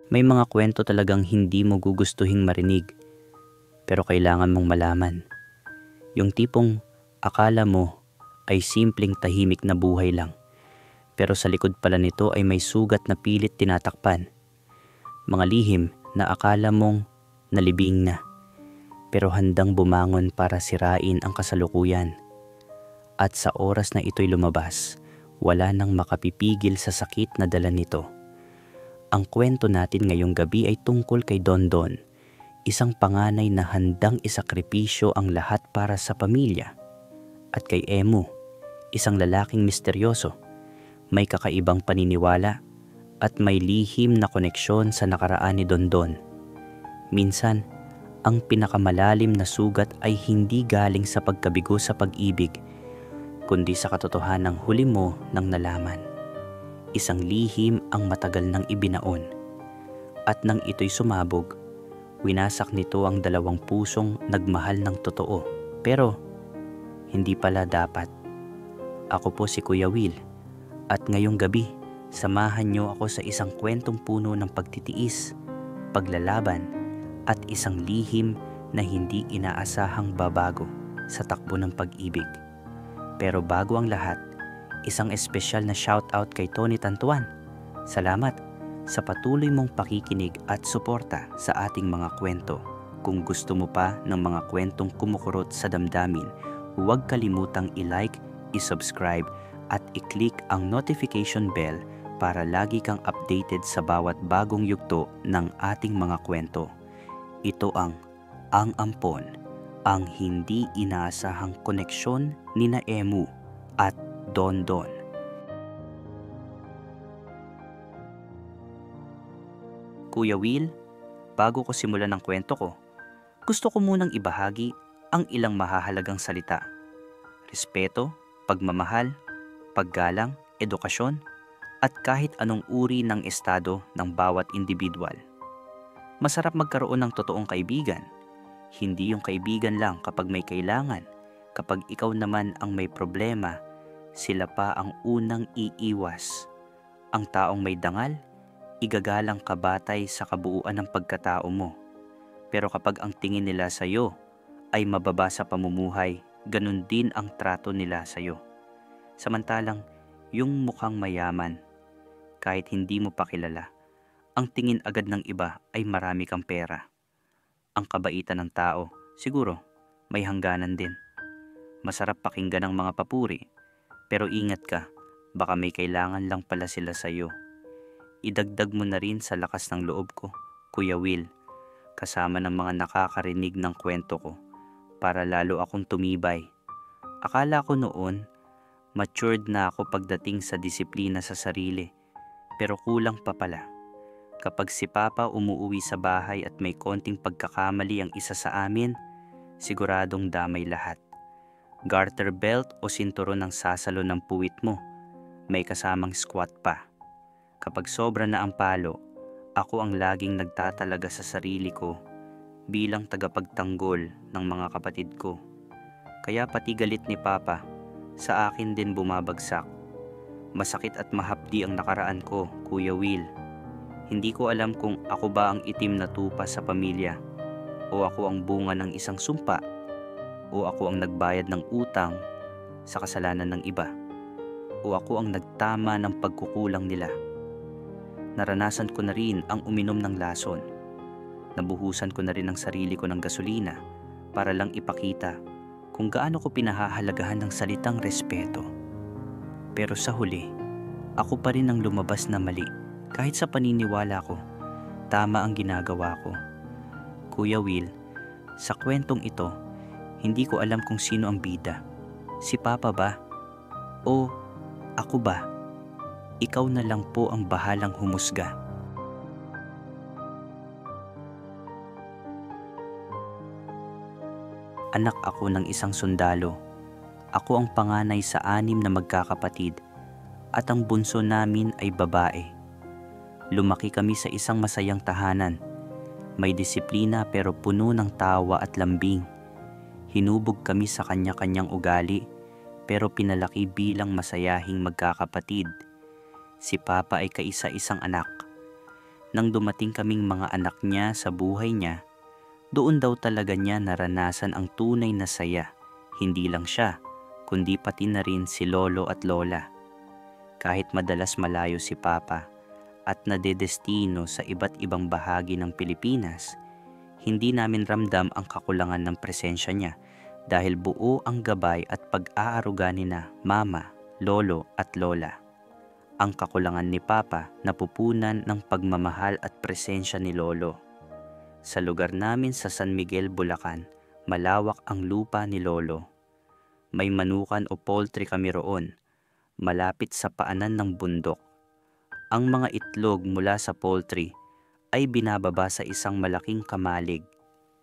May mga kwento talagang hindi mo gugustuhing marinig, pero kailangan mong malaman. Yung tipong akala mo ay simpleng tahimik na buhay lang, pero sa likod pala nito ay may sugat na pilit tinatakpan. Mga lihim na akala mong nalibing na, pero handang bumangon para sirain ang kasalukuyan. At sa oras na ito'y lumabas, wala nang makapipigil sa sakit na dala nito. Ang kwento natin ngayong gabi ay tungkol kay Dondon, isang panganay na handang isakripisyo ang lahat para sa pamilya. At kay Emu, isang lalaking misteryoso, may kakaibang paniniwala at may lihim na koneksyon sa nakaraan ni Dondon. Minsan, ang pinakamalalim na sugat ay hindi galing sa pagkabigo sa pag-ibig, kundi sa katotohanang huli mo nang nalaman. Isang lihim ang matagal nang ibinaon. At nang ito'y sumabog, winasak nito ang dalawang pusong nagmahal ng totoo. Pero, hindi pala dapat. Ako po si Kuya Will, at ngayong gabi, samahan niyo ako sa isang kwentong puno ng pagtitiis, paglalaban, at isang lihim na hindi inaasahang babago sa takbo ng pag-ibig. Pero bago ang lahat, isang espesyal na shoutout kay Tony Tantuan. Salamat sa patuloy mong pakikinig at suporta sa ating mga kwento. Kung gusto mo pa ng mga kwentong kumukurot sa damdamin, huwag kalimutang i-like, i-subscribe at i-click ang notification bell para lagi kang updated sa bawat bagong yugto ng ating mga kwento. Ito ang Ampon, ang hindi inaasahang koneksyon nina Emu at Dondon. Kuya Will, bago ko simulan ang kwento ko, gusto ko munang ibahagi ang ilang mahahalagang salita. Respeto, pagmamahal, paggalang, edukasyon, at kahit anong uri ng estado ng bawat individual. Masarap magkaroon ng totoong kaibigan. Hindi yung kaibigan lang kapag may kailangan. Kapag ikaw naman ang may problema, sila pa ang unang iiwas. Ang taong may dangal, igagalang ka batay sa kabuuan ng pagkatao mo. Pero kapag ang tingin nila sa iyo ay mababa sa pamumuhay, ganun din ang trato nila sa iyo. Samantalang, yung mukhang mayaman, kahit hindi mo pa kilala, ang tingin agad ng iba ay marami kang pera. Ang kabaitan ng tao, siguro, may hangganan din. Masarap pakinggan ng mga papuri, pero ingat ka, baka may kailangan lang pala sila sa iyo. Idagdag mo na rin sa lakas ng loob ko, Kuya Will, kasama ng mga nakakarinig ng kwento ko, para lalo akong tumibay. Akala ko noon, matured na ako pagdating sa disiplina sa sarili, pero kulang pa pala. Kapag si Papa umuuwi sa bahay at may konting pagkakamali ang isa sa amin, siguradong damay lahat. Garter belt o sinturon ng sasalo ng puwit mo, may kasamang squat pa. Kapag sobra na ang palo, ako ang laging nagtatalaga sa sarili ko bilang tagapagtanggol ng mga kapatid ko. Kaya pati galit ni Papa, sa akin din bumabagsak. Masakit at mahapdi ang nakaraan ko, Kuya Will. Hindi ko alam kung ako ba ang itim na tupa sa pamilya, o ako ang bunga ng isang sumpa, o ako ang nagbayad ng utang sa kasalanan ng iba, o ako ang nagtama ng pagkukulang nila. Naranasan ko na rin ang uminom ng lason. Nabuhusan ko na rin ang sarili ko ng gasolina para lang ipakita kung gaano ko pinahahalagahan ng salitang respeto. Pero sa huli, ako pa rin ang lumabas na mali. Kahit sa paniniwala ko, tama ang ginagawa ko. Kuya Will, sa kwentong ito, hindi ko alam kung sino ang bida. Si Papa ba? O ako ba? Ikaw na lang po ang bahalang humusga. Anak ako ng isang sundalo. Ako ang panganay sa 6 na magkakapatid at ang bunso namin ay babae. Lumaki kami sa isang masayang tahanan. May disiplina pero puno ng tawa at lambing. Hinubog kami sa kanya-kanyang ugali pero pinalaki bilang masayahing magkakapatid. Si Papa ay kaisa-isang anak. Nang dumating kaming mga anak niya sa buhay niya, doon daw talaga niya naranasan ang tunay na saya. Hindi lang siya, kundi pati na rin si lolo at lola. Kahit madalas malayo si Papa at nadedestino sa iba't ibang bahagi ng Pilipinas, hindi namin ramdam ang kakulangan ng presensya niya dahil buo ang gabay at pag-aaruga ni na Mama, Lolo at Lola. Ang kakulangan ni Papa napupunan ng pagmamahal at presensya ni Lolo. Sa lugar namin sa San Miguel, Bulacan, malawak ang lupa ni Lolo. May manukan o poultry kami roon, malapit sa paanan ng bundok. Ang mga itlog mula sa poultry ay binababa sa isang malaking kamalig,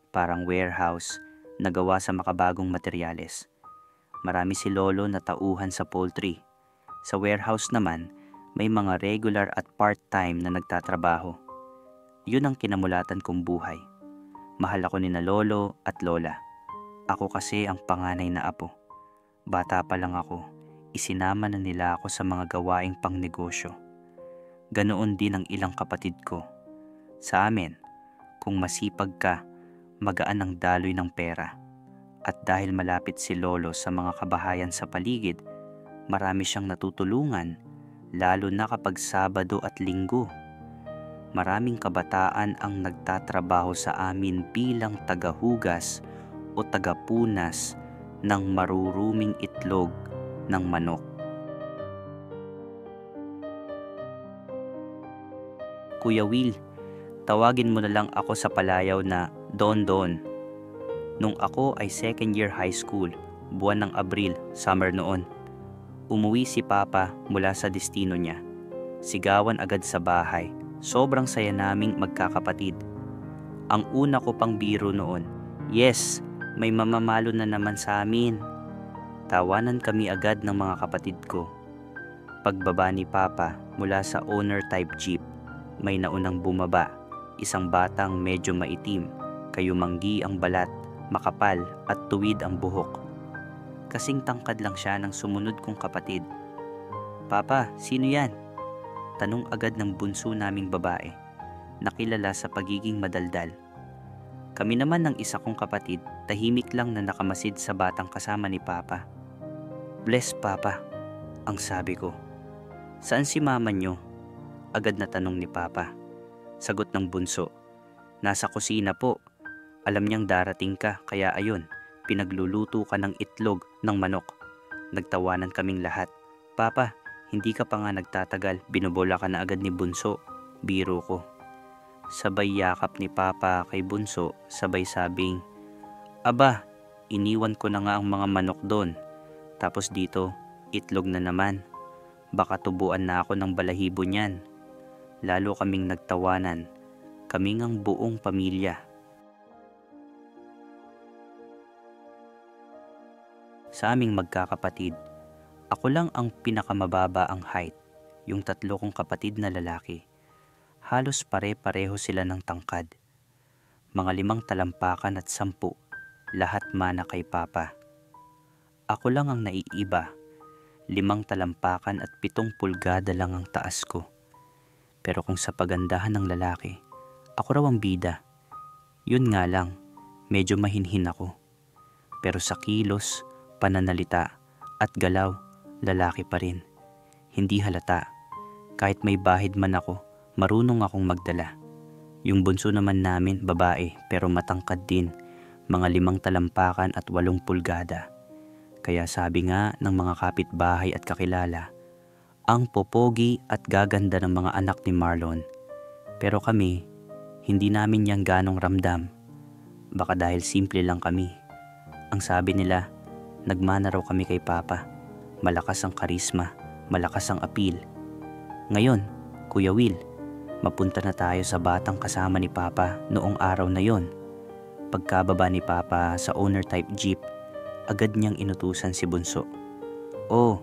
parang warehouse na gawa sa makabagong materyales. Marami si Lolo na tauhan sa poultry. Sa warehouse naman, may mga regular at part-time na nagtatrabaho. Yun ang kinamulatan kong buhay. Mahal ako ni na Lolo at Lola. Ako kasi ang panganay na apo. Bata pa lang ako, isinama na nila ako sa mga gawaing pangnegosyo. Ganoon din ang ilang kapatid ko. Sa amin, kung masipag ka, magaan ang daloy ng pera. At dahil malapit si Lolo sa mga kabahayan sa paligid, marami siyang natutulungan, lalo na kapag Sabado at Linggo. Maraming kabataan ang nagtatrabaho sa amin bilang tagahugas o tagapunas ng maruruming itlog ng manok. Kuya Will, tawagin mo na lang ako sa palayaw na Don Don. Nung ako ay second year high school, buwan ng Abril, summer noon, umuwi si Papa mula sa destino niya. Sigawan agad sa bahay. Sobrang saya naming magkakapatid. Ang una ko pang biro noon, yes, may mamamalo na naman sa amin. Tawanan kami agad ng mga kapatid ko. Pagbaba ni Papa mula sa owner type jeep, may naunang bumaba, isang batang medyo maitim, kayumanggi ang balat, makapal at tuwid ang buhok. Kasing tangkad lang siya ng sumunod kong kapatid. Papa, sino yan? Tanong agad ng bunso naming babae, nakilala sa pagiging madaldal. Kami naman ng isa kong kapatid, tahimik lang na nakamasid sa batang kasama ni Papa. Bless Papa, ang sabi ko. Saan si mama nyo? Agad na tanong ni Papa. Sagot ng bunso, nasa kusina po. Alam niyang darating ka, kaya ayun, pinagluluto ka ng itlog ng manok. Nagtawanan kaming lahat. Papa, hindi ka pa nga nagtatagal, binubola ka na agad ni bunso. Biro ko. Sabay yakap ni Papa kay bunso, sabay sabing, aba, iniwan ko na nga ang mga manok doon. Tapos dito, itlog na naman. Baka tubuan na ako ng balahibo niyan. Lalo kaming nagtawanan. Kaming ang buong pamilya. Sa aming magkakapatid, ako lang ang pinakamababa ang height, yung tatlo kong kapatid na lalaki. Halos pare-pareho sila ng tangkad. Mga 5 talampakan at 10, lahat mana kay Papa. Ako lang ang naiiba, 5 talampakan at 7 pulgada lang ang taas ko. Pero kung sa pagandahan ng lalaki, ako raw ang bida. Yun nga lang, medyo mahinhin ako. Pero sa kilos, pananalita at galaw, lalaki pa rin. Hindi halata. Kahit may bahid man ako, marunong akong magdala. Yung bunso naman namin, babae, pero matangkad din. Mga 5 talampakan at 8 pulgada. Kaya sabi nga ng mga kapitbahay at kakilala, ang popogi at gaganda ng mga anak ni Marlon. Pero kami, hindi namin yang ganong ramdam. Baka dahil simple lang kami. Ang sabi nila, nagmana raw kami kay Papa. Malakas ang karisma, malakas ang appeal. Ngayon, Kuya Will, mapunta na tayo sa batang kasama ni Papa noong araw na yon. Pagkababa ni Papa sa owner type jeep, agad niyang inutusan si bunso. Oh,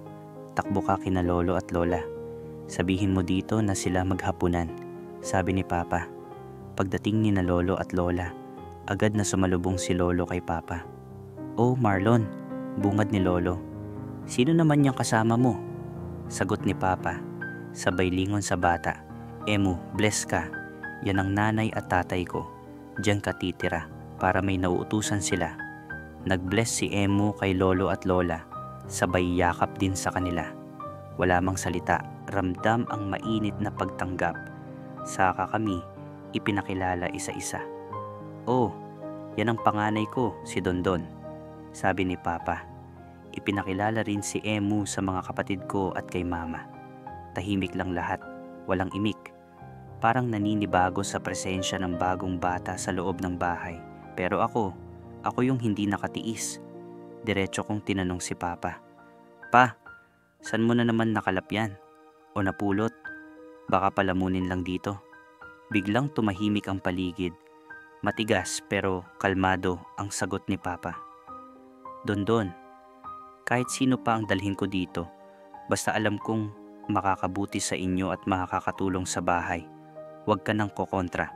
takbo ka kina Lolo at Lola. Sabihin mo dito na sila maghapunan, sabi ni Papa. Pagdating ni na Lolo at Lola, agad na sumalubong si Lolo kay Papa. Oh Marlon, bungad ni Lolo. Sino naman yung kasama mo? Sagot ni Papa, sabay lingon sa bata. Emu, bless ka. Yan ang nanay at tatay ko. Diyan ka titira para may nauutusan sila. Nag-bless si Emu kay lolo at lola. Sabay yakap din sa kanila. Wala mang salita, ramdam ang mainit na pagtanggap. Saka kami ipinakilala isa-isa. Oh, yan ang panganay ko, si Dondon, sabi ni Papa. Ipinakilala rin si Emu sa mga kapatid ko at kay Mama. Tahimik lang lahat, walang imik. Parang naninibago sa presensya ng bagong bata sa loob ng bahay. Pero ako yung hindi nakatiis. Diretso kong tinanong si Papa. Pa, saan mo na naman nakalap yan? O napulot? Baka palamunin lang dito. Biglang tumahimik ang paligid. Matigas pero kalmado ang sagot ni Papa. Dondon, kahit sino pa ang dalhin ko dito, basta alam kong makakabuti sa inyo at makakatulong sa bahay. Huwag ka nang kokontra.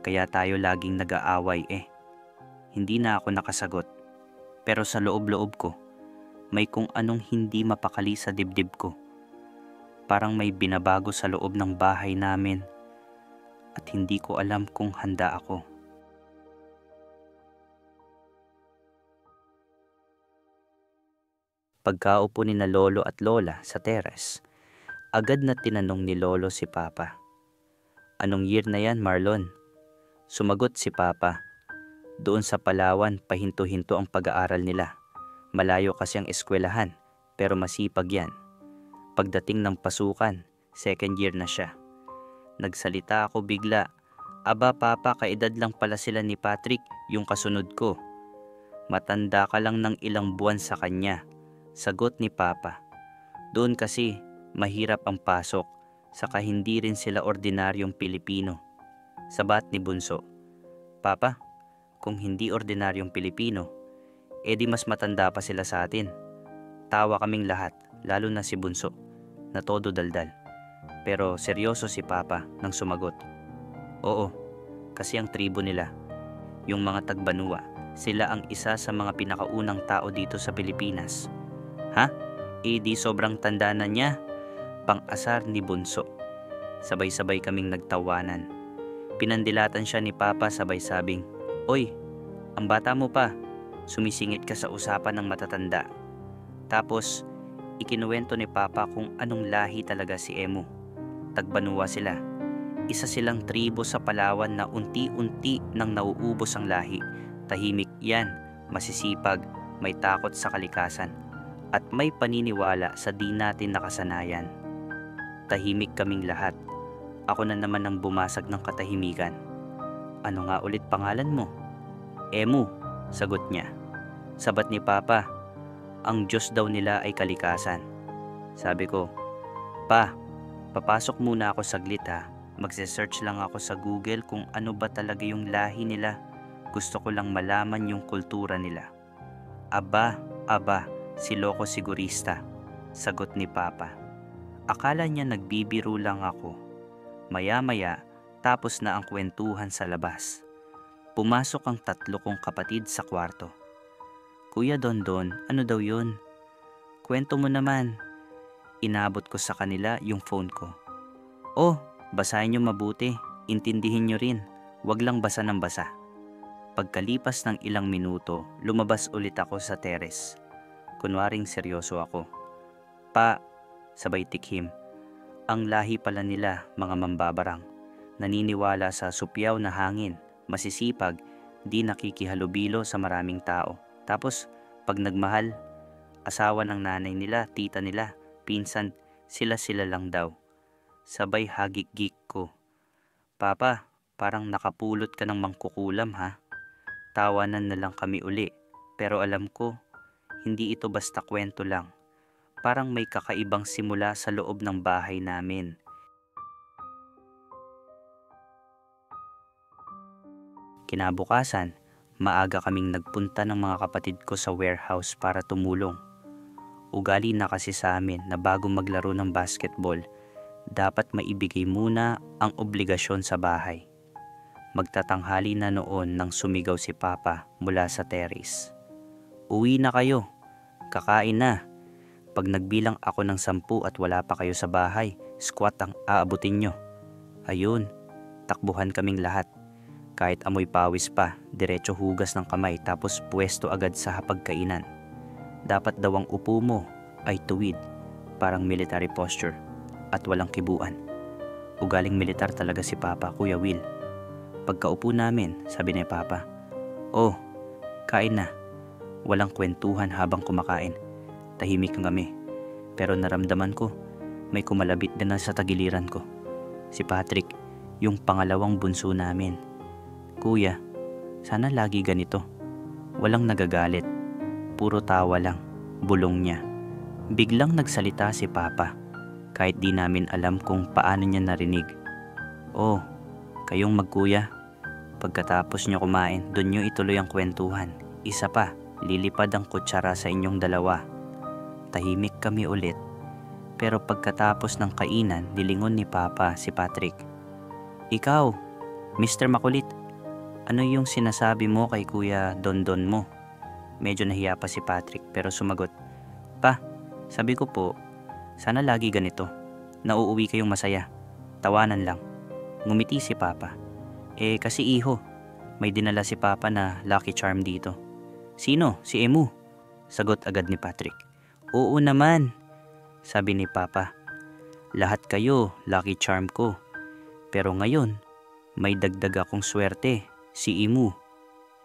Kaya tayo laging nag-aaway eh. Hindi na ako nakasagot. Pero sa loob-loob ko, may kung anong hindi mapakali sa dibdib ko. Parang may binabago sa loob ng bahay namin at hindi ko alam kung handa ako. Pagkaupo ni na lolo at lola sa teres, agad na tinanong ni lolo si Papa. Anong year na yan, Marlon? Sumagot si Papa. Doon sa Palawan, pahinto-hinto ang pag-aaral nila. Malayo kasi ang eskwelahan, pero masipag yan. Pagdating ng pasukan, second year na siya. Nagsalita ako bigla. Aba Papa, kaedad lang pala sila ni Patrick, yung kasunod ko. Matanda ka lang ng ilang buwan sa kanya, sagot ni Papa. Doon kasi, mahirap ang pasok, saka hindi rin sila ordinaryong Pilipino. Sabat ni Bunso. Papa, kung hindi ordinaryong Pilipino, edi mas matanda pa sila sa atin. Tawa kaming lahat, lalo na si Bunso, na todo daldal. Pero seryoso si Papa nang sumagot. Oo, kasi ang tribo nila, yung mga Tagbanua, sila ang isa sa mga pinakaunang tao dito sa Pilipinas. Ha? Di sobrang tanda na niya? Pang-asar ni Bunso. Sabay-sabay kaming nagtawanan. Pinandilatan siya ni Papa sabay sabing, Oy, ang bata mo pa, sumisingit ka sa usapan ng matatanda. Tapos, ikinuwento ni Papa kung anong lahi talaga si Emu. Tagbanua sila. Isa silang tribo sa Palawan na unti-unti nang nauubos ang lahi. Tahimik yan, masisipag, may takot sa kalikasan, at may paniniwala sa di natin nakasanayan. Tahimik kaming lahat. Ako na naman ang bumasag ng katahimikan. Ano nga ulit pangalan mo? Emu, sagot niya. Sabat ni Papa, ang Diyos daw nila ay kalikasan. Sabi ko, Pa, papasok muna ako saglit ha. Magse-search lang ako sa Google kung ano ba talaga yung lahi nila. Gusto ko lang malaman yung kultura nila. Aba, si loko sigurista, sagot ni Papa. Akala niya nagbibiro lang ako. Maya-maya, tapos na ang kwentuhan sa labas. Pumasok ang 3 kong kapatid sa kwarto. Kuya Dondon, ano daw yun? Kwento mo naman. Inabot ko sa kanila yung phone ko. Oh, basahin niyo mabuti. Intindihin niyo rin. Wag lang basa ng basa. Pagkalipas ng ilang minuto, lumabas ulit ako sa teres. Kunwaring seryoso ako. Pa, sabay tikhim. Ang lahi pala nila, mga mambabarang. Naniniwala sa supyaw na hangin, masisipag, di nakikihalubilo sa maraming tao. Tapos, pag nagmahal, asawa ng nanay nila, tita nila, pinsan, sila lang daw. Sabay hagik-gik ko. Papa, parang nakapulot ka ng mangkukulam ha. Tawanan na lang kami uli, pero alam ko, hindi ito basta kwento lang. Parang may kakaibang simula sa loob ng bahay namin. Kinabukasan, maaga kaming nagpunta ng mga kapatid ko sa warehouse para tumulong. Ugali na kasi sa amin na bago maglaro ng basketball, dapat maibigay muna ang obligasyon sa bahay. Magtatanghali na noon nang sumigaw si Papa mula sa terrace. Uwi na kayo, kakain na. Pag nagbilang ako ng 10 at wala pa kayo sa bahay, squat ang aabutin nyo. Ayun, Takbuhan kaming lahat. Kahit amoy pawis pa, diretso hugas ng kamay tapos puwesto agad sa hapagkainan. Dapat daw ang upo mo ay tuwid, parang military posture at walang kibuan. Ugaling militar talaga si Papa, Kuya Will. Pagkaupo namin, sabi ni Papa, "Oh, kain na." Walang kwentuhan habang kumakain. Tahimik kami. Pero naramdaman ko, may kumalabit din na sa tagiliran ko. Si Patrick, yung pangalawang bunso namin. "Kuya, sana lagi ganito. Walang nagagalit. Puro tawa lang." Bulong niya. Biglang nagsalita si Papa. Kahit di namin alam kung paano niya narinig. "Oh, kayong magkuya. Pagkatapos niyo kumain, doon niyo ituloy ang kwentuhan. Isa pa, lilipad ang kutsara sa inyong dalawa." Tahimik kami ulit. Pero pagkatapos ng kainan, nilingon ni Papa si Patrick. "Ikaw, Mr. Makulit, ano yung sinasabi mo kay Kuya Dondon mo?" Medyo nahiya pa si Patrick pero sumagot, "Pa, sabi ko po, sana lagi ganito. Nauuwi kayong masaya. Tawanan lang." Ngumiti si Papa. Kasi iho, may dinala si Papa na lucky charm dito." "Sino? Si Emu?" Sagot agad ni Patrick. "Oo naman," sabi ni Papa. "Lahat kayo lucky charm ko. Pero ngayon, may dagdag akong swerte, si Emu."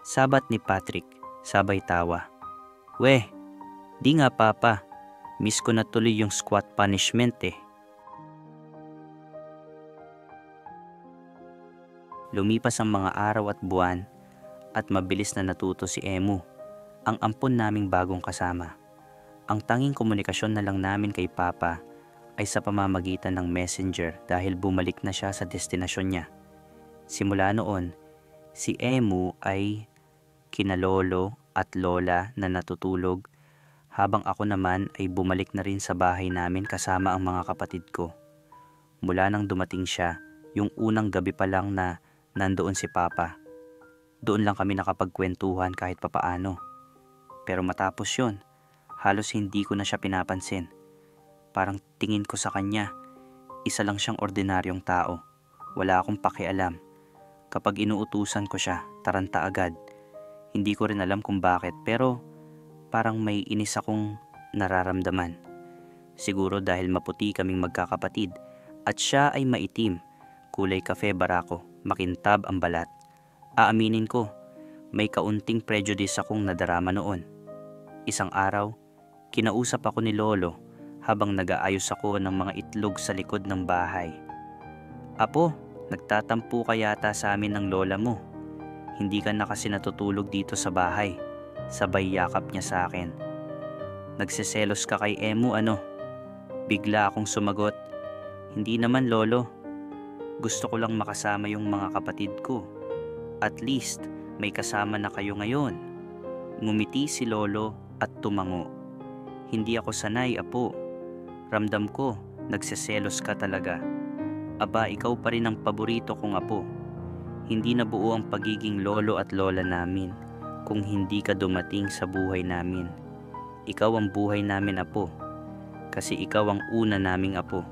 Sabat ni Patrick, sabay tawa. "Weh, di nga Papa. Miss ko na tuloy yung squat punishment eh." Lumipas ang mga araw at buwan at mabilis na natuto si Emu, ang ampon naming bagong kasama. Ang tanging komunikasyon na lang namin kay Papa ay sa pamamagitan ng messenger dahil bumalik na siya sa destinasyon niya. Simula noon, si Emu ay kinalolo at lola na natutulog habang ako naman ay bumalik na rin sa bahay namin kasama ang mga kapatid ko. Mula nang dumating siya, yung unang gabi pa lang na nandoon si Papa, doon lang kami nakapagkwentuhan kahit papaano. Pero matapos yun, halos hindi ko na siya pinapansin. Parang tingin ko sa kanya, isa lang siyang ordinaryong tao. Wala akong pakialam. Kapag inuutusan ko siya, taranta agad. Hindi ko rin alam kung bakit pero parang may inis akong nararamdaman. Siguro dahil maputi kaming magkakapatid at siya ay maitim, kulay kafe barako, makintab ang balat. Aaminin ko, may kaunting prejudice akong nadarama noon. Isang araw, kinausap ako ni Lolo habang nag-aayos ako ng mga itlog sa likod ng bahay. "Apo, nagtatampo ka yata sa amin ng lola mo. Hindi ka na kasi natutulog dito sa bahay." Sabay yakap niya sa akin. "Nagseselos ka kay Emu ano?" Bigla akong sumagot, "Hindi naman Lolo. Gusto ko lang makasama yung mga kapatid ko. At least, may kasama na kayo ngayon." Ngumiti si Lolo at tumango. "Hindi ako sanay, Apo. Ramdam ko, nagseselos ka talaga. Aba, ikaw pa rin ang paborito kong apo. Hindi na buo ang pagiging lolo at lola namin kung hindi ka dumating sa buhay namin. Ikaw ang buhay namin, Apo. Kasi ikaw ang una naming apo.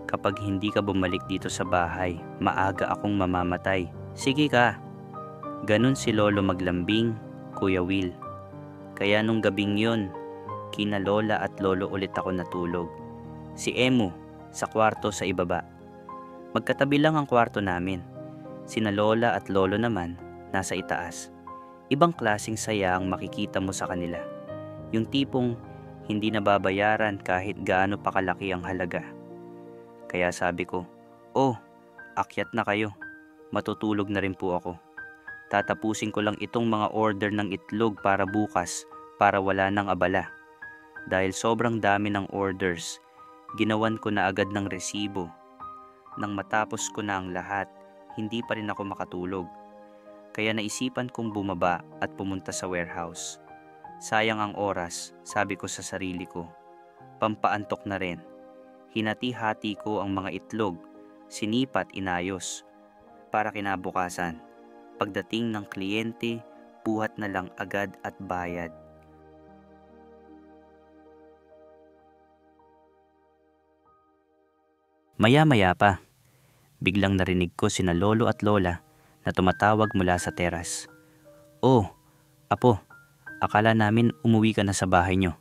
Kapag hindi ka bumalik dito sa bahay, maaga akong mamamatay. Sige ka." Ganun si Lolo maglambing, Kuya Will. Kaya nung gabing yun, kina Lola at Lolo ulit ako natulog. Si Emu sa kwarto sa ibaba. Magkatabi lang ang kwarto namin. Sina Lola at Lolo naman nasa itaas. Ibang klaseng saya ang makikita mo sa kanila. Yung tipong hindi nababayaran kahit gaano pa kalaki ang halaga. Kaya sabi ko, "Oh, akyat na kayo. Matutulog na rin po ako. Tatapusin ko lang itong mga order ng itlog para bukas para wala nang abala." Dahil sobrang dami ng orders, ginawan ko na agad ng resibo. Nang matapos ko na ang lahat, hindi pa rin ako makatulog. Kaya naisipan kong bumaba at pumunta sa warehouse. Sayang ang oras, sabi ko sa sarili ko. Pampaantok na rin. Hinati-hati ko ang mga itlog, sinipat inayos. Para kinabukasan, pagdating ng kliyente, buhat na lang agad at bayad. Maya-maya pa, Biglang narinig ko sina lolo at lola na tumatawag mula sa teras. "Oh, apo, akala namin umuwi ka na sa bahay nyo.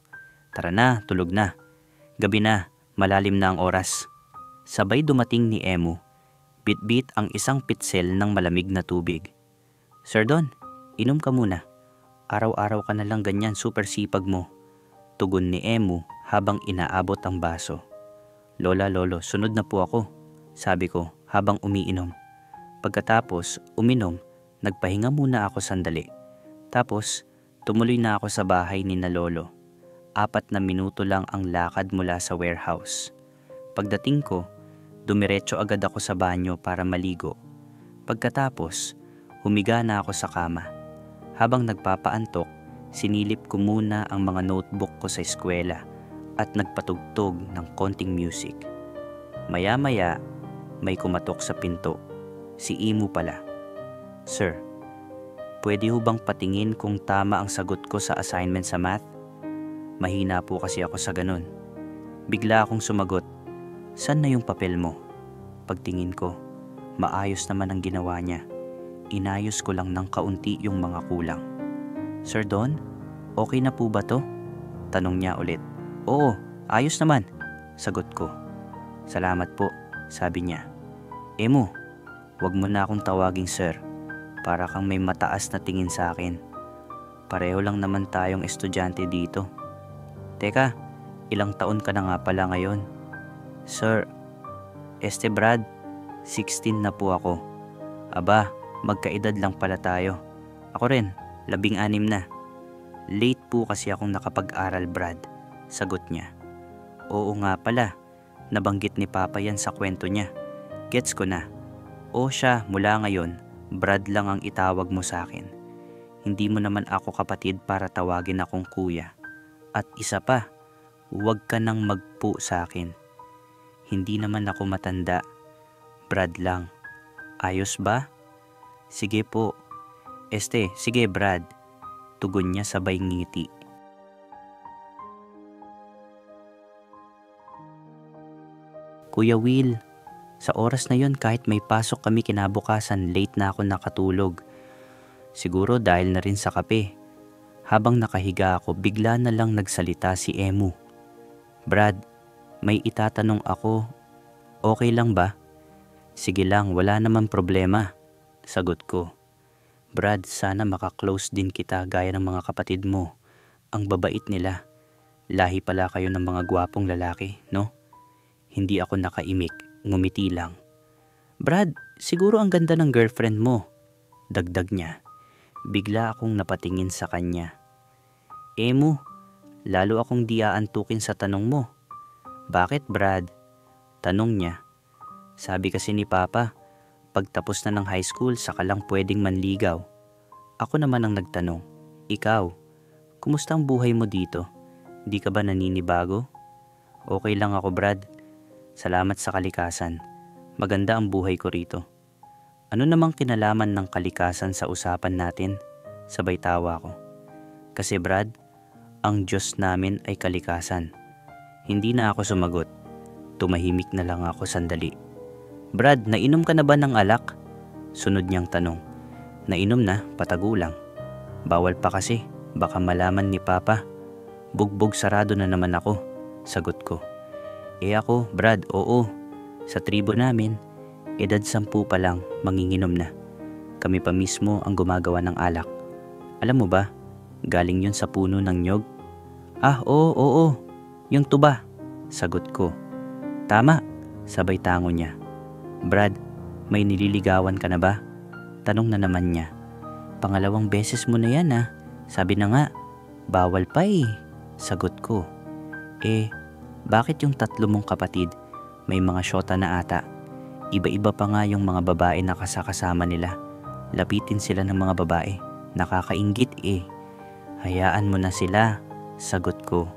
Tara na, tulog na. Gabi na, malalim na ang oras." Sabay dumating ni Emu. Bit-bit ang isang pitsel ng malamig na tubig. "Sir Don, inom ka muna. Araw-araw ka na lang ganyan, super sipag mo." Tugon ni Emu habang inaabot ang baso. "Lola, lolo, sunod na po ako," sabi ko habang umiinom. Pagkatapos uminom, nagpahinga muna ako sandali. Tapos tumuloy na ako sa bahay ni na lolo. 4 na minuto lang ang lakad mula sa warehouse. Pagdating ko, dumiretso agad ako sa banyo para maligo. Pagkatapos, humiga na ako sa kama. Habang nagpapaantok, sinilip ko muna ang mga notebook ko sa eskwela at nagpatugtog ng konting music. Maya-maya, may kumatok sa pinto. Si Emu pala. "Sir, pwede ho bang patingin kung tama ang sagot ko sa assignment sa math?" Mahina po kasi ako sa ganun. Bigla akong sumagot, "Saan na yung papel mo?" Pagtingin ko, maayos naman ang ginawa niya. Inayos ko lang ng kaunti yung mga kulang. "Sir Don, okay na po ba to?" Tanong niya ulit. "Oo, ayos naman," sagot ko. "Salamat po," sabi niya. "Emu, wag mo na akong tawaging sir. Para kang may mataas na tingin sa akin. Pareho lang naman tayong estudyante dito. Teka, ilang taon ka na nga pala ngayon?" "Sir, Brad, 16 na po ako." "Aba, magkaedad lang pala tayo. Ako rin, 16 na." "Late po kasi akong nakapag-aral, Brad," sagot niya. "Oo nga pala, nabanggit ni Papa yan sa kwento niya. Gets ko na. O siya, mula ngayon, Brad lang ang itawag mo sa akin. Hindi mo naman ako kapatid para tawagin akong kuya. At isa pa, huwag ka nang magpo sa akin. Hindi naman ako matanda. Brad lang. Ayos ba?" "Sige po." Sige Brad." Tugon niya sabay ngiti. "Kuya Will, sa oras na yon kahit may pasok kami kinabukasan, late na ako nakatulog. Siguro dahil na rin sa kape. Habang nakahiga ako, bigla na lang nagsalita si Emu. "Brad, may itatanong ako. Okay lang ba?" "Sige lang, wala naman problema," sagot ko. "Brad, sana makaklose din kita gaya ng mga kapatid mo. Ang babait nila. Lahi pala kayo ng mga gwapong lalaki, no?" Hindi ako nakaimik, ngumiti lang. "Brad, siguro ang ganda ng girlfriend mo," dagdag niya. Bigla akong napatingin sa kanya. "Emu, lalo akong di aantukin sa tanong mo." "Bakit, Brad?" tanong niya. "Sabi kasi ni Papa, pagtapos na ng high school saka lang pwedeng manligaw." Ako naman ang nagtanong, "Ikaw, kumusta ang buhay mo dito? Di ka ba naninibago?" "Okay lang ako, Brad. Salamat sa kalikasan. Maganda ang buhay ko rito." "Ano namang kinalaman ng kalikasan sa usapan natin?" Sabay tawa ko. "Kasi Brad, ang Diyos namin ay kalikasan." Hindi na ako sumagot. Tumahimik na lang ako sandali. "Brad, nainom ka na ba ng alak?" Sunod niyang tanong. "Nainom na, patagulang." "Bawal pa kasi, baka malaman ni Papa." "Bugbog sarado na naman ako," sagot ko. Ako, Brad, oo. Sa tribo namin, edad 10 pa lang, manginginom na. Kami pa mismo ang gumagawa ng alak. Alam mo ba, galing yun sa puno ng nyog." "Ah, oo, yung tuba," sagot ko. "Tama," sabay tango niya. "Brad, may nililigawan ka na ba?" Tanong na naman niya. "Pangalawang beses mo na yan ah. Sabi na nga, bawal pa eh," sagot ko. Bakit yung 3 mong kapatid may mga syota na ata? Iba-iba pa nga yung mga babae na kasakasama nila. Lapitin sila ng mga babae. Nakakainggit eh." "Hayaan mo na sila," sagot ko.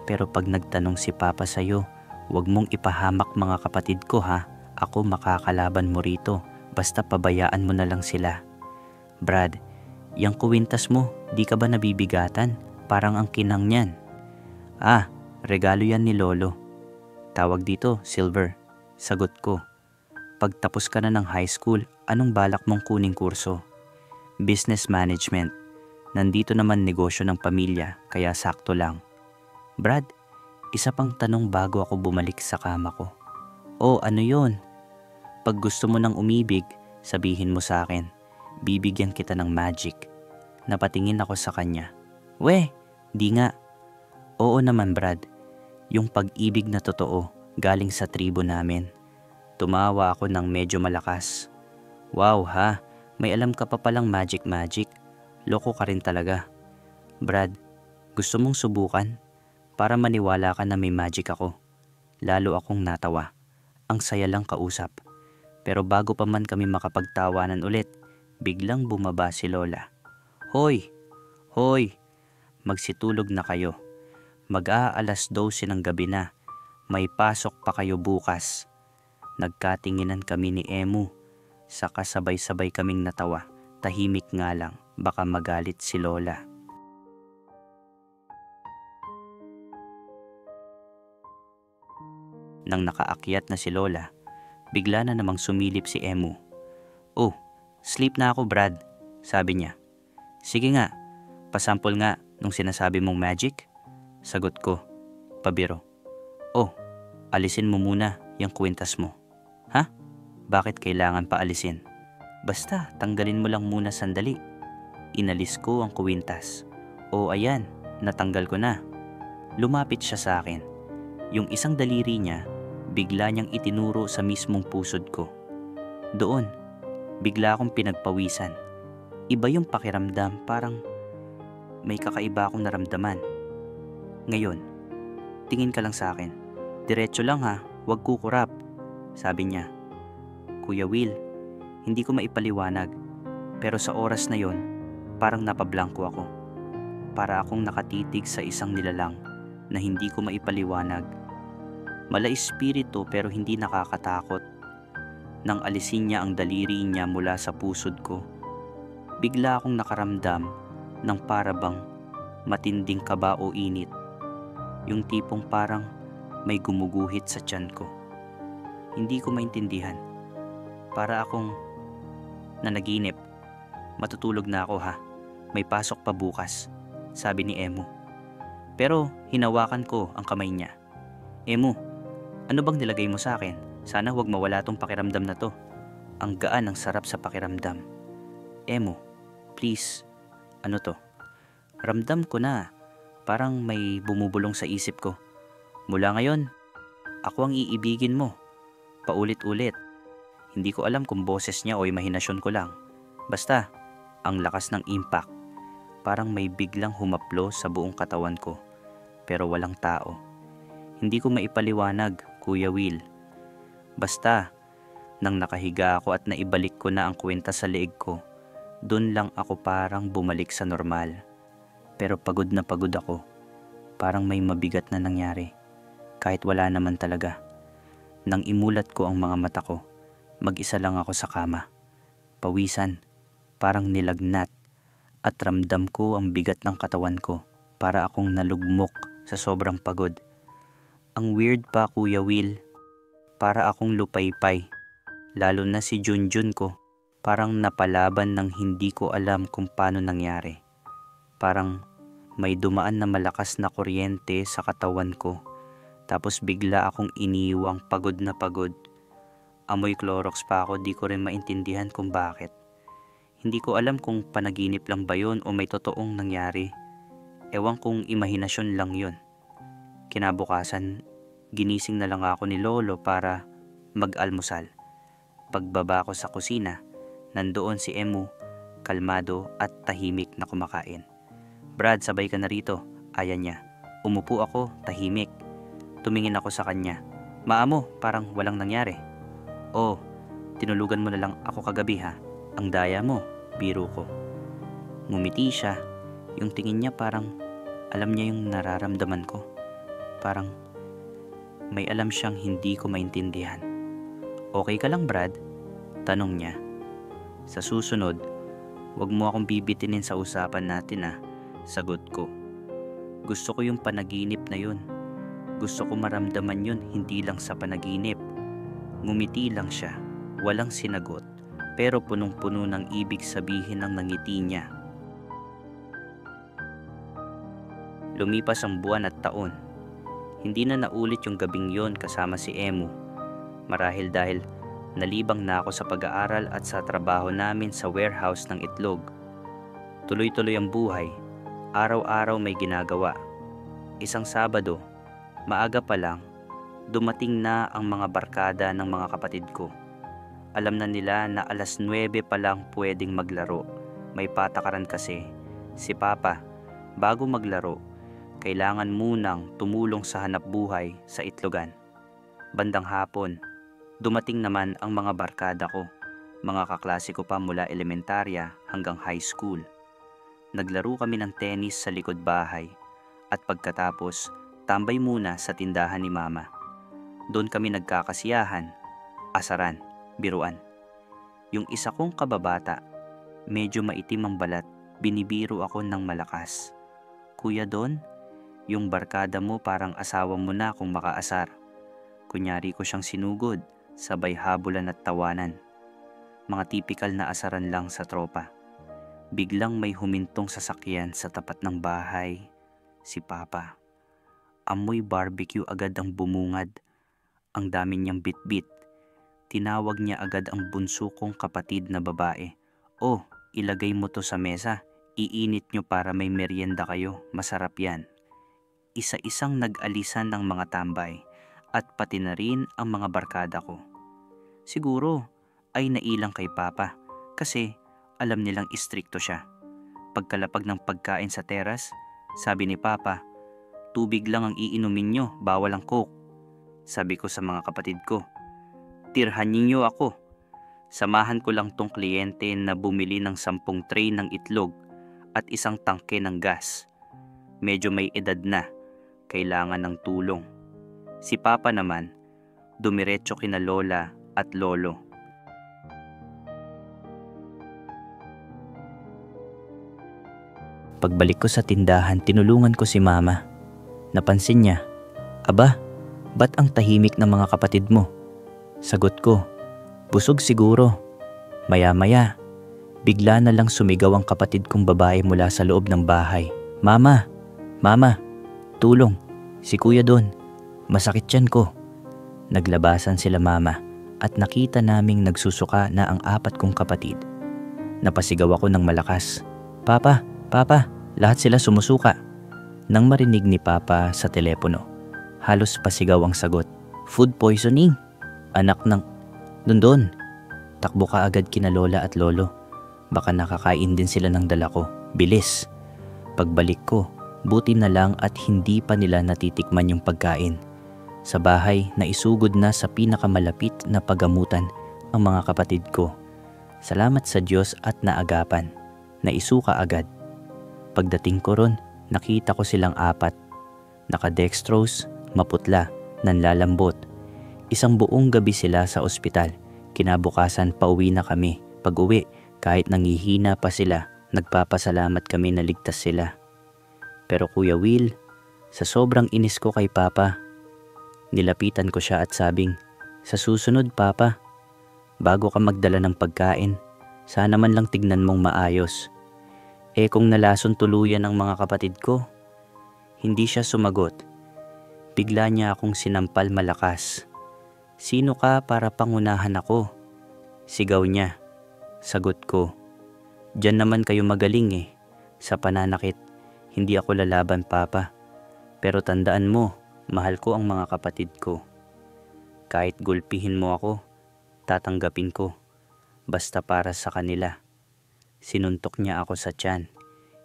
"Pero pag nagtanong si Papa sa'yo, huwag mong ipahamak mga kapatid ko ha. Ako makakalaban mo rito. Basta pabayaan mo na lang sila." "Brad, yung kuwintas mo, di ka ba nabibigatan? Parang ang kinang niyan." "Regalo yan ni Lolo. Tawag dito, silver," sagot ko. Pagtapos ka na ng high school, anong balak mong kuning kurso? Business management. Nandito naman negosyo ng pamilya, kaya sakto lang. Brad, isa pang tanong bago ako bumalik sa kama ko. Oh, ano yon? Pag gusto mo ng umibig, sabihin mo sa akin. Bibigyan kita ng magic. Napatingin ako sa kanya. Weh, di nga. Oo naman Brad. Yung pag-ibig na totoo, galing sa tribo namin. Tumawa ako ng medyo malakas. Wow ha, may alam ka pa palang magic. Loko ka rin talaga. Brad, gusto mong subukan? Para maniwala ka na may magic ako. Lalo akong natawa. Ang saya lang kausap. Pero bago pa man kami makapagtawanan ulit, biglang bumaba si Lola. Hoy! Magsitulog na kayo. Mag-aalas 12 ng gabi na. May pasok pa kayo bukas. Nagkatinginan kami ni Emu. Saka sabay-sabay kaming natawa. Tahimik nga lang, baka magalit si Lola. Nang nakaakyat na si Lola, bigla na namang sumilip si Emu. Oh, sleep na ako Brad, sabi niya. Sige nga, pasample nga nung sinasabi mong magic. Sagot ko, pabiro. Oh, alisin mo muna yung kwintas mo. Ha? Bakit kailangan pa alisin? Basta, tanggalin mo lang muna sandali. Inalis ko ang kwintas. O ayan, natanggal ko na. Lumapit siya sa akin. Yung isang daliri niya, bigla niyang itinuro sa mismong pusod ko. Doon, bigla akong pinagpawisan. Iba yung pakiramdam, parang may kakaiba akong naramdaman. Ngayon, tingin ka lang sa akin. Diretso lang ha, huwag kukurap. Sabi niya. Kuya Will, hindi ko maipaliwanag, pero sa oras na yon, parang napablangko ako. Para akong nakatitig sa isang nilalang na hindi ko maipaliwanag. Mala espiritu pero hindi nakakatakot. Nang alisin niya ang daliri niya mula sa pusod ko, bigla akong nakaramdam ng parabang matinding kaba o init. Yung tipong parang may gumuguhit sa tiyan ko. Hindi ko maintindihan. Para akong nanaginip. Matutulog na ako ha. May pasok pa bukas, sabi ni Emu. Pero hinawakan ko ang kamay niya. Emu, ano bang nilagay mo sa akin? Sana huwag mawala tong pakiramdam na to. Ang gaan ang sarap sa pakiramdam. Emu, please. Ano to? Ramdam ko na. Parang may bumubulong sa isip ko. Mula ngayon, ako ang iibigin mo. Paulit-ulit. Hindi ko alam kung boses niya o imahinasyon ko lang. Basta, ang lakas ng impact. Parang may biglang humaplo sa buong katawan ko. Pero walang tao. Hindi ko maipaliwanag, Kuya Will. Basta, nang nakahiga ako at naibalik ko na ang kwenta sa leeg ko, doon lang ako parang bumalik sa normal. Pero pagod na pagod ako. Parang may mabigat na nangyari. Kahit wala naman talaga. Nang imulat ko ang mga mata ko, mag-isa lang ako sa kama. Pawisan, parang nilagnat, at ramdam ko ang bigat ng katawan ko para akong nalugmok sa sobrang pagod. Ang weird pa, Kuya Will. Para akong lupaypay. Lalo na si Junjun ko. Parang napalaban ng hindi ko alam kung paano nangyari. Parang may dumaan na malakas na kuryente sa katawan ko. Tapos bigla akong iniwang pagod na pagod. Amoy Clorox pa ako, di ko rin maintindihan kung bakit. Hindi ko alam kung panaginip lang ba yun o may totoong nangyari. Ewan kung imahinasyon lang yun. Kinabukasan, ginising na lang ako ni Lolo para mag-almusal. Pagbaba ko sa kusina, nandoon si Emu, kalmado at tahimik na kumakain. Brad, sabay ka na rito, ayan niya. Umupo ako, tahimik. Tumingin ako sa kanya. Maamo, parang walang nangyari. Oh, tinulugan mo na lang ako kagabi ha. Ang daya mo, biro ko. Ngumiti siya. Yung tingin niya parang alam niya yung nararamdaman ko. Parang may alam siyang hindi ko maintindihan. Okay ka lang Brad? Tanong niya. Sa susunod, wag mo akong bibitinin sa usapan natin ha. Sagot ko. Gusto ko yung panaginip na yun. Gusto ko maramdaman yun hindi lang sa panaginip. Ngumiti lang siya. Walang sinagot, pero punong-puno ng ibig sabihin ang nangiti niya. Lumipas ang buwan at taon. Hindi na naulit yung gabing yon kasama si Emu. Marahil dahil nalibang na ako sa pag-aaral at sa trabaho namin sa warehouse ng itlog. Tuloy-tuloy ang buhay. Araw-araw may ginagawa. Isang Sabado, maaga pa lang, dumating na ang mga barkada ng mga kapatid ko. Alam na nila na 9:00 pa lang pwedeng maglaro. May patakaran kasi. Si Papa, bago maglaro, kailangan munang tumulong sa hanap buhay sa itlogan. Bandang hapon, dumating naman ang mga barkada ko, mga kaklase ko pa mula elementarya hanggang high school. Naglaro kami ng tennis sa likod bahay at pagkatapos, tambay muna sa tindahan ni Mama. Doon kami nagkakasiyahan, asaran, biruan. Yung isa kong kababata, medyo maitim ang balat, binibiro ako ng malakas. Kuya Don, yung barkada mo parang asawa mo na kung makaasar. Kunyari ko siyang sinugod, sabay habulan at tawanan. Mga tipikal na asaran lang sa tropa. Biglang may humintong sasakyan sa tapat ng bahay. Si Papa. Amoy barbecue agad ang bumungad. Ang dami niyang bitbit. Tinawag niya agad ang bunso kong kapatid na babae. Oh, ilagay mo to sa mesa. Iinit nyo para may merienda kayo. Masarap yan. Isa-isang nag-alisan ng mga tambay at pati na rin ang mga barkada ko. Siguro ay nailang kay Papa kasi alam nilang istrikto siya. Pagkalapag ng pagkain sa teras, sabi ni Papa, tubig lang ang iinumin nyo, bawal ang coke. Sabi ko sa mga kapatid ko, tirhan ninyo ako. Samahan ko lang tong kliyente na bumili ng 10 tray ng itlog at isang tangke ng gas. Medyo may edad na, kailangan ng tulong. Si Papa naman, dumiretso kina Lola at Lolo. Pagbalik ko sa tindahan, tinulungan ko si Mama. Napansin niya, aba, ba't ang tahimik ng mga kapatid mo? Sagot ko, busog siguro. Maya-maya, bigla na lang sumigaw ang kapatid kong babae mula sa loob ng bahay. Mama, Mama, tulong, si Kuya Don, masakit yan ko. Naglabasan sila Mama at nakita naming nagsusuka na ang 4 kong kapatid. Napasigaw ako ng malakas, Papa, Papa, lahat sila sumusuka. Nang marinig ni Papa sa telepono, halos pasigaw ang sagot, food poisoning, anak ng... Dondon, takbo ka agad kina Lola at Lolo. Baka nakakain din sila ng dala ko. Bilis. Pagbalik ko, buti na lang at hindi pa nila natitikman yung pagkain. Sa bahay, naisugod na sa pinakamalapit na pagamutan ang mga kapatid ko. Salamat sa Diyos at naagapan. Naisuka agad. Pagdating ko ron, nakita ko silang 4. Naka-dextrose, maputla, nanlalambot. Isang buong gabi sila sa ospital. Kinabukasan pauwi na kami. Pag-uwi, kahit nangihina pa sila, nagpapasalamat kami na ligtas sila. Pero Kuya Will, sa sobrang inis ko kay Papa, nilapitan ko siya at sabing, sa susunod Papa, bago ka magdala ng pagkain, sana man lang tignan mong maayos. Kung nalason tuluyan ang mga kapatid ko, hindi siya sumagot. Bigla niya akong sinampal malakas. Sino ka para pangunahan ako? Sigaw niya. Sagot ko, diyan naman kayo magaling eh. Sa pananakit, hindi ako lalaban Papa. Pero tandaan mo, mahal ko ang mga kapatid ko. Kahit gulpihin mo ako, tatanggapin ko. Basta para sa kanila. Sinuntok niya ako sa tiyan.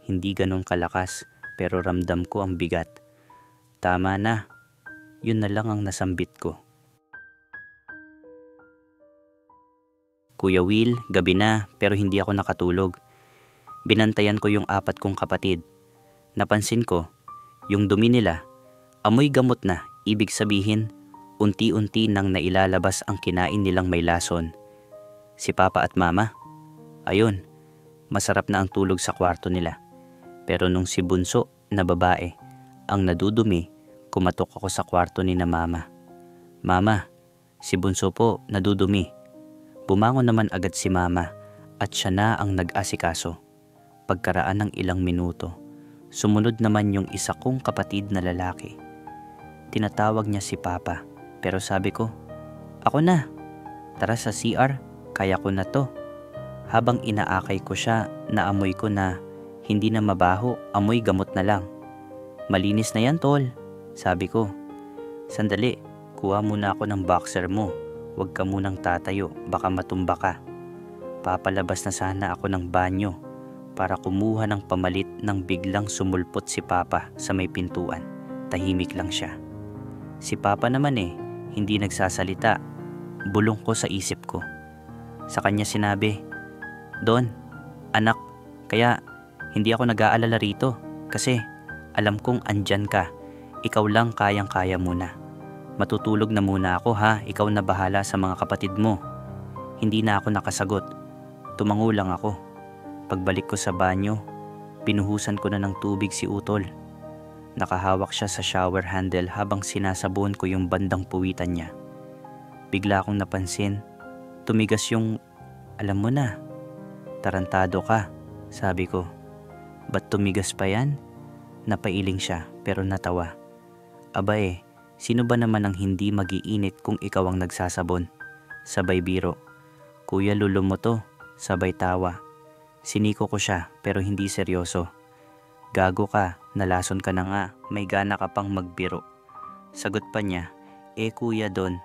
Hindi ganun kalakas, pero ramdam ko ang bigat. Tama na. Yun na lang ang nasambit ko. Kuya Will, gabi na pero hindi ako nakatulog. Binantayan ko yung 4 kong kapatid. Napansin ko, yung dumi nila, amoy gamot na. Ibig sabihin, unti-unti nang nailalabas ang kinain nilang may lason. Si Papa at Mama, ayun, masarap na ang tulog sa kwarto nila. Pero nung si Bunso na babae ang nadudumi, kumatok ako sa kwarto ni na Mama. Mama, si Bunso po nadudumi. Bumangon naman agad si mama at siya na ang nag-asikaso. Pagkaraan ng ilang minuto, sumunod naman yung isa kong kapatid na lalaki. Tinatawag niya si Papa, pero sabi ko, "Ako na, tara sa CR, kaya ko na to." Habang inaakay ko siya, naamoy ko na hindi na mabaho, amoy gamot na lang. "Malinis na yan, tol," sabi ko. "Sandali, kuha muna ako ng boxer mo. Huwag ka munang tatayo, baka matumba ka." Papalabas na sana ako ng banyo para kumuha ng pamalit nang biglang sumulpot si Papa sa may pintuan. Tahimik lang siya. Si Papa naman hindi nagsasalita. Bulong ko sa isip ko. Sa kanya sinabi, "Don, anak, kaya hindi ako nag-aalala rito kasi alam kong andyan ka. Ikaw lang kayang-kaya muna. Matutulog na muna ako ha, ikaw na bahala sa mga kapatid mo." Hindi na ako nakasagot. Tumango lang ako. Pagbalik ko sa banyo, pinuhusan ko na ng tubig si Utol. Nakahawak siya sa shower handle habang sinasabon ko yung bandang puwitan niya. Bigla akong napansin, tumigas yung, "Alam mo na, tarantado ka," sabi ko. "Ba't tumigas pa yan?" Napailing siya pero natawa. "Aba sino ba naman ang hindi mag-iinit kung ikaw ang nagsasabon?" Sabay biro. "Kuya, lulo mo to." Sabay tawa. Siniko ko siya pero hindi seryoso. "Gago ka, nalason ka na nga, may gana ka pang magbiro." Sagot pa niya, Kuya Don,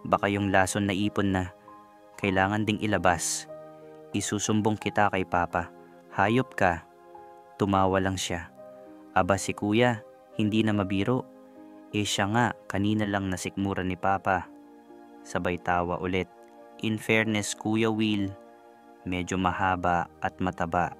baka yung lason na ipon na, kailangan ding ilabas. Isusumbong kita kay Papa. Hayop ka." Tumawa lang siya. "Aba si Kuya, hindi na mabiro. Siya nga, kanina lang nasikmura ni Papa." Sabay tawa ulit. In fairness, Kuya Will, medyo mahaba at mataba